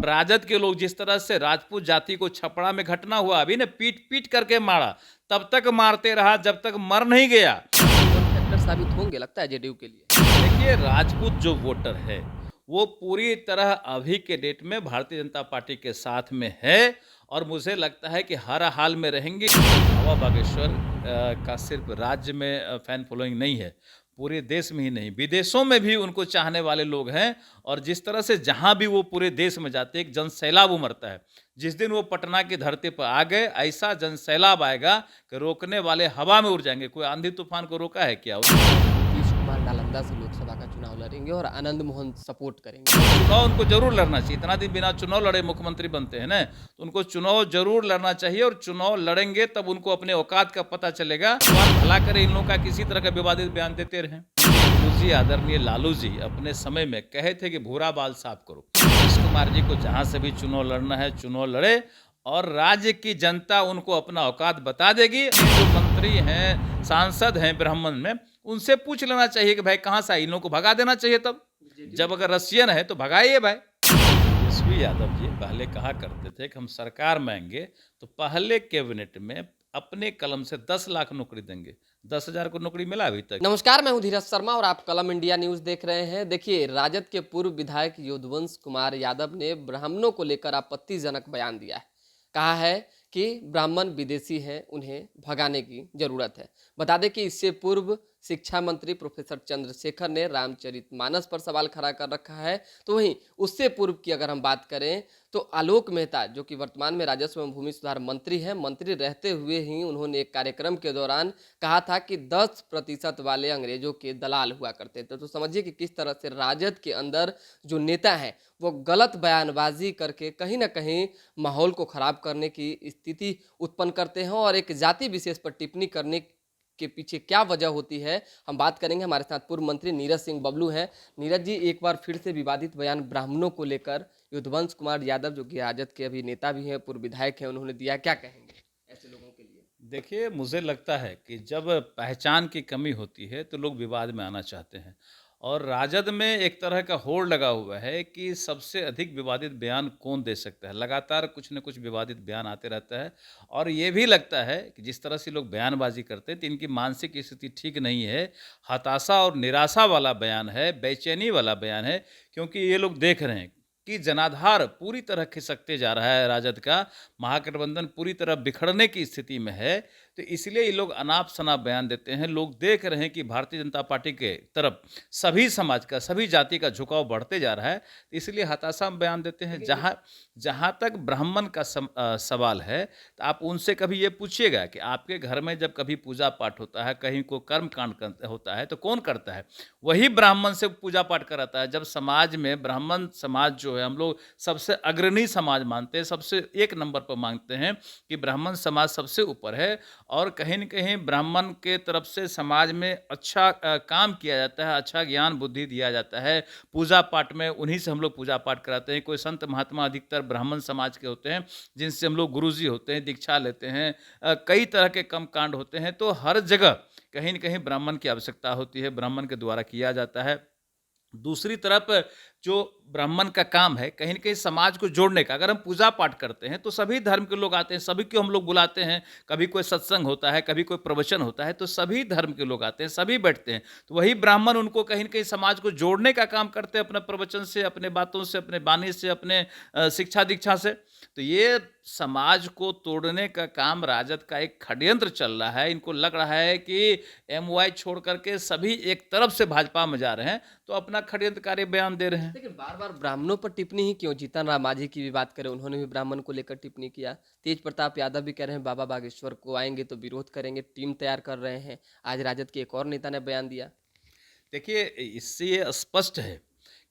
राजद के लोग जिस तरह से राजपूत जाति को छपरा में घटना हुआ, अभी ने पीट पीट करके मारा, तब तक मारते रहा जब तक मर नहीं गया। फैक्टर साबित होंगे लगता है जेडीयू के लिए। देखिए, राजपूत जो वोटर है वो पूरी तरह अभी के डेट में भारतीय जनता पार्टी के साथ में है और मुझे लगता है कि हर हाल में रहेंगे। हवा बागेश्वर का सिर्फ राज्य में फैन फॉलोइंग नहीं है, पूरे देश में ही नहीं, विदेशों में भी उनको चाहने वाले लोग हैं। और जिस तरह से जहां भी वो पूरे देश में जाते एक जन सैलाब उमड़ता है। जिस दिन वो पटना की धरती पर आ गए, ऐसा जन सैलाब आएगा कि रोकने वाले हवा में उड़ जाएंगे। कोई आंधी तूफान को रोका है क्या? नीतीश कुमार नालंदा से लोकसभा का चुनाव लड़ेंगे और आनंद मोहन सपोर्ट करेंगे। चुनाव उनको जरूर लड़ना चाहिए। इतना दिन बिना चुनाव लड़े मुख्यमंत्री बनते हैं ना, तो उनको चुनाव जरूर लड़ना चाहिए और चुनाव लड़ेंगे तब उनको अपने औकात का पता चलेगा। भगवान भला करे इन लोगों का किसी तरह का विवादित बयान देते रहे। गुरुजी आदरणीय लालू जी अपने समय में कहे थे कि भूरा बाल साफ करो। नीतीश कुमार जी को जहां से भी चुनाव लड़ना है चुनाव लड़े और राज्य की जनता उनको अपना औकात बता देगी। जो मंत्री हैं, सांसद हैं ब्राह्मण में, उनसे पूछ लेना चाहिए कि भाई कहाँ से आई, इन लोगों को भगा देना चाहिए। तब जब अगर रशियन है तो भगाइए भाई। तेजस्वी यादव जी पहले कहा करते थे कि हम सरकार में आएंगे तो पहले कैबिनेट में अपने कलम से 10 लाख नौकरी देंगे। 10,000 को नौकरी मिला अभी तक? नमस्कार, मैं हूं धीरज शर्मा और आप कलम इंडिया न्यूज देख रहे हैं। देखिए, राजद के पूर्व विधायक यदुवंश कुमार यादव ने ब्राह्मणों को लेकर आपत्तिजनक बयान दिया है। कहा है कि ब्राह्मण विदेशी हैं, उन्हें भगाने की जरूरत है। बता दें कि इससे पूर्व शिक्षा मंत्री प्रोफेसर चंद्रशेखर ने रामचरितमानस पर सवाल खड़ा कर रखा है। तो वहीं उससे पूर्व की अगर हम बात करें तो आलोक मेहता, जो कि वर्तमान में राजस्व एवं भूमि सुधार मंत्री हैं, मंत्री रहते हुए ही उन्होंने एक कार्यक्रम के दौरान कहा था कि 10% वाले अंग्रेजों के दलाल हुआ करते थे। तो समझिए कि किस तरह से राजद के अंदर जो नेता हैं वो गलत बयानबाजी करके कहीं ना कहीं माहौल को खराब करने की स्थिति उत्पन्न करते हैं और एक जाति विशेष पर टिप्पणी करने के पीछे क्या वजह होती है, हम बात करेंगे। हमारे साथ पूर्व मंत्री नीरज सिंह बबलू हैं। नीरज जी, एक बार फिर से विवादित बयान ब्राह्मणों को लेकर यदुवंश कुमार यादव, जो कि राजद के अभी नेता भी हैं, पूर्व विधायक हैं, उन्होंने दिया, क्या कहेंगे ऐसे लोगों के लिए? देखिए, मुझे लगता है कि जब पहचान की कमी होती है तो लोग विवाद में आना चाहते हैं और राजद में एक तरह का होड़ लगा हुआ है कि सबसे अधिक विवादित बयान कौन दे सकता है। लगातार कुछ न कुछ विवादित बयान आते रहता है और ये भी लगता है कि जिस तरह से लोग बयानबाजी करते हैं तो इनकी मानसिक स्थिति ठीक नहीं है। हताशा और निराशा वाला बयान है, बेचैनी वाला बयान है, क्योंकि ये लोग देख रहे हैं कि जनाधार पूरी तरह खिसकते जा रहा है। राजद का महागठबंधन पूरी तरह बिखरने की स्थिति में है, तो इसलिए ये लोग अनाप शनाप बयान देते हैं। लोग देख रहे हैं कि भारतीय जनता पार्टी के तरफ सभी समाज का, सभी जाति का झुकाव बढ़ते जा रहा है, तो इसलिए हताशा में बयान देते हैं। जहाँ जहाँ तक ब्राह्मण का सवाल है, तो आप उनसे कभी ये पूछिएगा कि आपके घर में जब कभी पूजा पाठ होता है, कहीं को कर्म कांड होता है, तो कौन करता है? वही ब्राह्मण से पूजा पाठ कराता है। जब समाज में ब्राह्मण समाज जो है, हम लोग सबसे अग्रणी समाज मानते हैं, सबसे एक नंबर पर मानते हैं कि ब्राह्मण समाज सबसे ऊपर है और कहीं न कहीं ब्राह्मण के तरफ से समाज में अच्छा काम किया जाता है, अच्छा ज्ञान बुद्धि दिया जाता है। पूजा पाठ में उन्हीं से हम लोग पूजा पाठ कराते हैं। कोई संत महात्मा अधिकतर ब्राह्मण समाज के होते हैं, जिनसे हम लोग गुरुजी होते हैं, दीक्षा लेते हैं। कई तरह के कर्म कांड होते हैं, तो हर जगह कहीं न कहीं ब्राह्मण की आवश्यकता होती है, ब्राह्मण के द्वारा किया जाता है। दूसरी तरफ जो ब्राह्मण का काम है कहीं न कहीं समाज को जोड़ने का। अगर हम पूजा पाठ करते हैं तो सभी धर्म के लोग आते हैं, सभी को हम लोग बुलाते हैं। कभी कोई सत्संग होता है, कभी कोई प्रवचन होता है, तो सभी धर्म के लोग आते हैं, सभी बैठते हैं। तो वही ब्राह्मण उनको कहीं न कहीं समाज को जोड़ने का काम करते हैं, अपने प्रवचन से, अपने बातों से, अपने वाणी से, अपने शिक्षा दीक्षा से। तो ये समाज को तोड़ने का काम राजद का एक षड्यंत्र चल रहा है। इनको लग रहा है कि एमवाई छोड़ करके सभी एक तरफ से भाजपा में जा रहे हैं, तो अपना षड्यंत्रकारी बयान दे रहे हैं। लेकिन बार बार ब्राह्मणों पर टिप्पणी ही क्यों? जीतन राम मांझी की भी बात करें, उन्होंने भी ब्राह्मण को लेकर टिप्पणी किया। तेज प्रताप यादव भी कह रहे हैं बाबा बागेश्वर को आएंगे तो विरोध करेंगे, टीम तैयार कर रहे हैं। आज राजद के एक और नेता ने बयान दिया। देखिए, इससे ये स्पष्ट है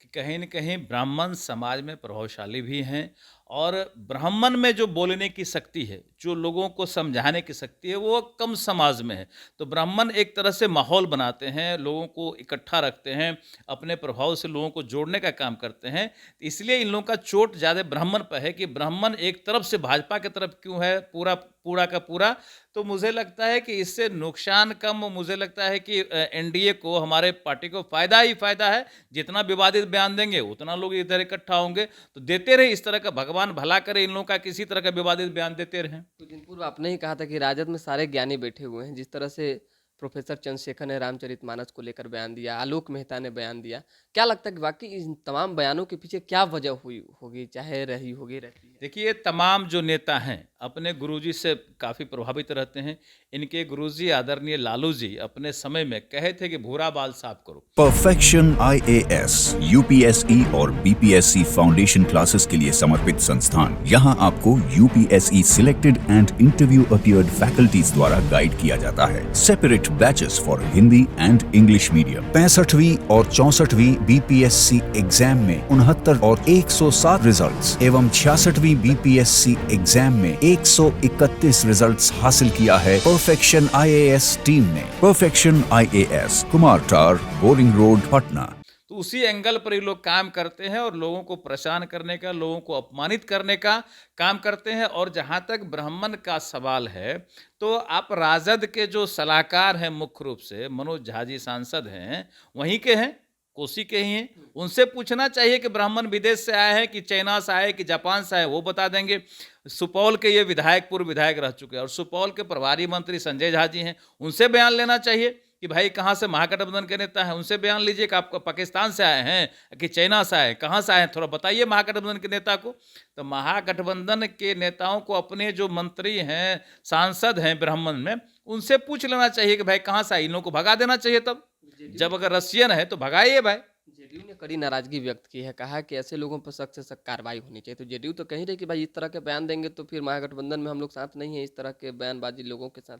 कि कहीं न कहीं ब्राह्मण समाज में प्रभावशाली भी हैं और ब्राह्मण में जो बोलने की शक्ति है, जो लोगों को समझाने की शक्ति है, वो कम समाज में है। तो ब्राह्मण एक तरह से माहौल बनाते हैं, लोगों को इकट्ठा रखते हैं, अपने प्रभाव से लोगों को जोड़ने का काम करते हैं। इसलिए इन लोगों का चोट ज़्यादा ब्राह्मण पर है कि ब्राह्मण एक तरफ से भाजपा की तरफ क्यों है पूरा पूरा का पूरा। तो मुझे लगता है कि इससे नुकसान कम, मुझे लगता है कि एनडीए को, हमारे पार्टी को फ़ायदा ही फ़ायदा है। जितना विवादित बयान देंगे उतना लोग इधर इकट्ठा होंगे। तो देते रहे इस तरह का, भगवान भला करे इन लोगों का, किसी तरह का विवादित बयान देते रहें। कुछ दिन पूर्व आपने ही कहा था कि राजद में सारे ज्ञानी बैठे हुए हैं। जिस तरह से प्रोफेसर चंद्रशेखर ने रामचरितमानस को लेकर बयान दिया, आलोक मेहता ने बयान दिया, क्या लगता है कि वाकई इन तमाम बयानों के पीछे क्या वजह हुई होगी, चाहे रही होगी, रहती है? देखिए, ये तमाम जो नेता हैं, अपने गुरुजी से काफ़ी प्रभावित रहते हैं। इनके गुरुजी आदरणीय लालू जी अपने समय में कहे थे कि भूरा बाल साफ करो। परफेक्शन आईएएस, यूपीएसई और बीपीएससी फाउंडेशन क्लासेस के लिए समर्पित संस्थान। यहाँ आपको UPSC selected and interview appeared faculties द्वारा गाइड किया जाता है। Separate batches for Hindi and English medium. 65वीं और 64वीं बीपीएससी एग्जाम में 69 और 107 रिजल्ट्स एवं 66वीं बीपीएससी एग्जाम में 131 रिजल्ट्स हासिल किया है परफेक्शन आईएएस टीम ने। परफेक्शन आईएएस, कुमार टार, बोरिंग रोड, पटना। तो उसी एंगल पर ये लोग काम करते हैं और लोगों को परेशान करने का, लोगों को अपमानित करने का काम करते हैं। और जहाँ तक ब्राह्मण का सवाल है, तो आप राजद के जो सलाहकार हैं, मुख्य रूप से मनोज झा जी सांसद हैं, वहीं के हैं, कोसी के ही हैं। उनसे पूछना चाहिए कि ब्राह्मण विदेश से आए हैं कि चाइना से आए कि जापान से आए, वो बता देंगे। सुपौल के ये विधायक, पूर्व विधायक रह चुके हैं, और सुपौल के प्रभारी मंत्री संजय झा जी हैं, उनसे बयान लेना चाहिए कि भाई कहाँ से महागठबंधन के नेता हैं, उनसे बयान लीजिए कि आप पाकिस्तान से आए हैं कि चाइना से आए, कहाँ से आए हैं, थोड़ा बताइए महागठबंधन के नेता को। तो महागठबंधन के नेताओं को अपने जो मंत्री हैं, सांसद हैं ब्राह्मण में, उनसे पूछ लेना चाहिए कि भाई कहाँ से आए, इन लोगों को भगा देना चाहिए। तब जब अगर रशियन है तो भगाइए भाई। जेडीयू ने कड़ी नाराजगी व्यक्त की है, कहा कि ऐसे लोगों पर सख्त से सख्त कार्रवाई होनी चाहिए। तो जेडीयू तो कहीं रही कि भाई इस तरह के बयान देंगे तो फिर महागठबंधन में हम लोग साथ नहीं है, इस तरह के बयानबाजी लोगों के साथ।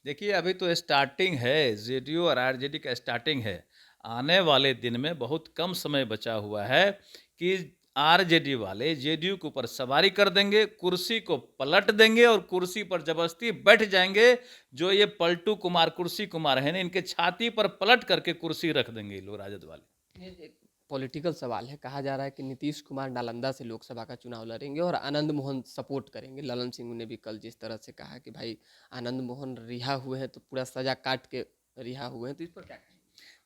देखिए, अभी तो स्टार्टिंग है, जेडीयू और आरजेडी का स्टार्टिंग है। आने वाले दिन में बहुत कम समय बचा हुआ है कि आरजेडी वाले जेडीयू के ऊपर सवारी कर देंगे, कुर्सी को पलट देंगे और कुर्सी पर जबरदस्ती बैठ जाएंगे। जो ये पलटू कुमार, कुर्सी कुमार है ना, इनके छाती पर पलट करके कुर्सी रख देंगे ये लोग, राजद वाले। ये एक पॉलिटिकल सवाल है। कहा जा रहा है कि नीतीश कुमार नालंदा से लोकसभा का चुनाव लड़ेंगे और आनंद मोहन सपोर्ट करेंगे। ललन सिंह ने भी कल जिस तरह से कहा कि भाई आनंद मोहन रिहा हुए हैं तो पूरा सजा काट के रिहा हुए हैं, तो इस पर क्या कहेंगे?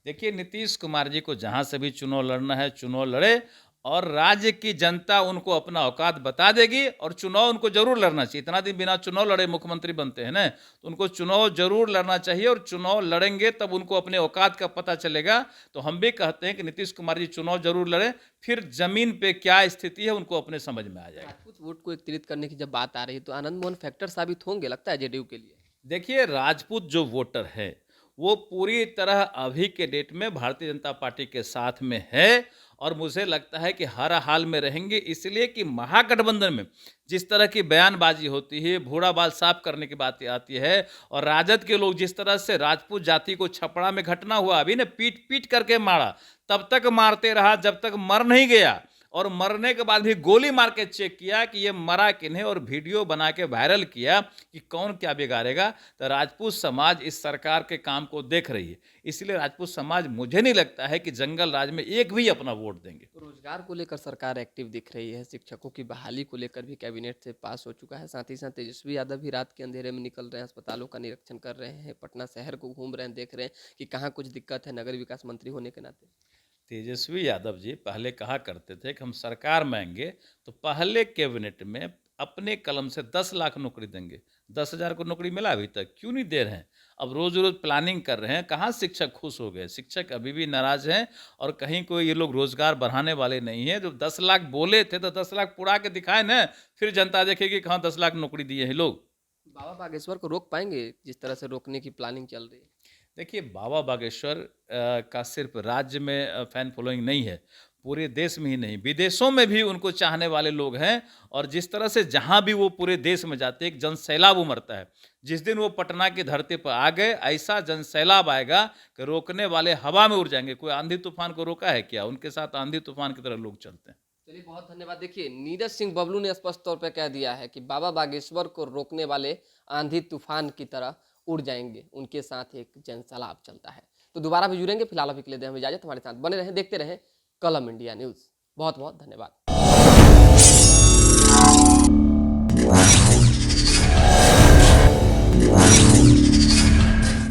देखिए, नीतीश कुमार जी को जहाँ से भी चुनाव लड़ना है चुनाव लड़े, और राज्य की जनता उनको अपना औकात बता देगी, और चुनाव उनको जरूर लड़ना चाहिए। इतना दिन बिना चुनाव लड़े मुख्यमंत्री बनते हैं ना, तो उनको चुनाव जरूर लड़ना चाहिए, और चुनाव लड़ेंगे तब उनको अपने औकात का पता चलेगा। तो हम भी कहते हैं कि नीतीश कुमार जी चुनाव जरूर लड़ें, फिर जमीन पे क्या स्थिति है उनको अपने समझ में आ जाएगा। राजपूत वोट को एकत्रित करने की जब बात आ रही है तो आनंद मोहन फैक्टर साबित होंगे, लगता है जेडीयू के लिए। देखिए, राजपूत जो वोटर है वो पूरी तरह अभी के डेट में भारतीय जनता पार्टी के साथ में है, और मुझे लगता है कि हर हाल में रहेंगे। इसलिए कि महागठबंधन में जिस तरह की बयानबाजी होती है, भूरा बाल साफ करने की बात आती है, और राजद के लोग जिस तरह से राजपूत जाति को छपड़ा में घटना हुआ अभी ने पीट पीट करके मारा, तब तक मारते रहा जब तक मर नहीं गया, और मरने के बाद भी गोली मार के चेक किया कि ये मरा किन्हें, और वीडियो बना के वायरल किया कि कौन क्या बिगाड़ेगा। तो राजपूत समाज इस सरकार के काम को देख रही है, इसलिए राजपूत समाज, मुझे नहीं लगता है कि जंगल राज में एक भी अपना वोट देंगे। तो रोजगार को लेकर सरकार एक्टिव दिख रही है, शिक्षकों की बहाली को लेकर भी कैबिनेट से पास हो चुका है। साथ ही साथ तेजस्वी यादव भी रात के अंधेरे में निकल रहे हैं, अस्पतालों का निरीक्षण कर रहे हैं, पटना शहर को घूम रहे हैं, देख रहे हैं कि कहाँ कुछ दिक्कत है, नगर विकास मंत्री होने के नाते। तेजस्वी यादव जी पहले कहा करते थे कि हम सरकार में आएंगे तो पहले कैबिनेट में अपने कलम से 10 लाख नौकरी देंगे। 10,000 को नौकरी मिला अभी तक, क्यों नहीं दे रहे हैं? अब रोज रोज प्लानिंग कर रहे हैं, कहाँ शिक्षक खुश हो गए? शिक्षक अभी भी नाराज हैं, और कहीं कोई ये लोग रोजगार बढ़ाने वाले नहीं हैं। जो 10 लाख बोले थे तो 10 लाख पुरा के दिखाए ना, फिर जनता देखेगी कहाँ 10 लाख नौकरी दिए हैं लोग। बाबा बागेश्वर को रोक पाएंगे जिस तरह से रोकने की प्लानिंग चल रही है? देखिए, बाबा बागेश्वर का सिर्फ राज्य में फैन फॉलोइंग नहीं है, पूरे देश में ही नहीं, विदेशों में भी उनको चाहने वाले लोग हैं। और जिस तरह से जहां भी वो पूरे देश में जाते हैं, एक जन सैलाब उमड़ता है। जिस दिन वो पटना की धरती पर आ गए, ऐसा जन सैलाब आएगा कि रोकने वाले हवा में उड़ जाएंगे। कोई आंधी तूफान को रोका है क्या? उनके साथ आंधी तूफान की तरह लोग चलते हैं। चलिए बहुत धन्यवाद। देखिए नीरज सिंह बबलू ने स्पष्ट तौर पर कह दिया है कि बाबा बागेश्वर को रोकने वाले आंधी तूफान की तरह उड़ जाएंगे, उनके साथ एक जनसैलाब चलता है। तो दोबारा भी जुड़ेंगे, फिलहाल अभी के लिए दें हमें इजाजत। हमारे साथ बने रहें, देखते रहें कलम इंडिया न्यूज़। बहुत बहुत धन्यवाद।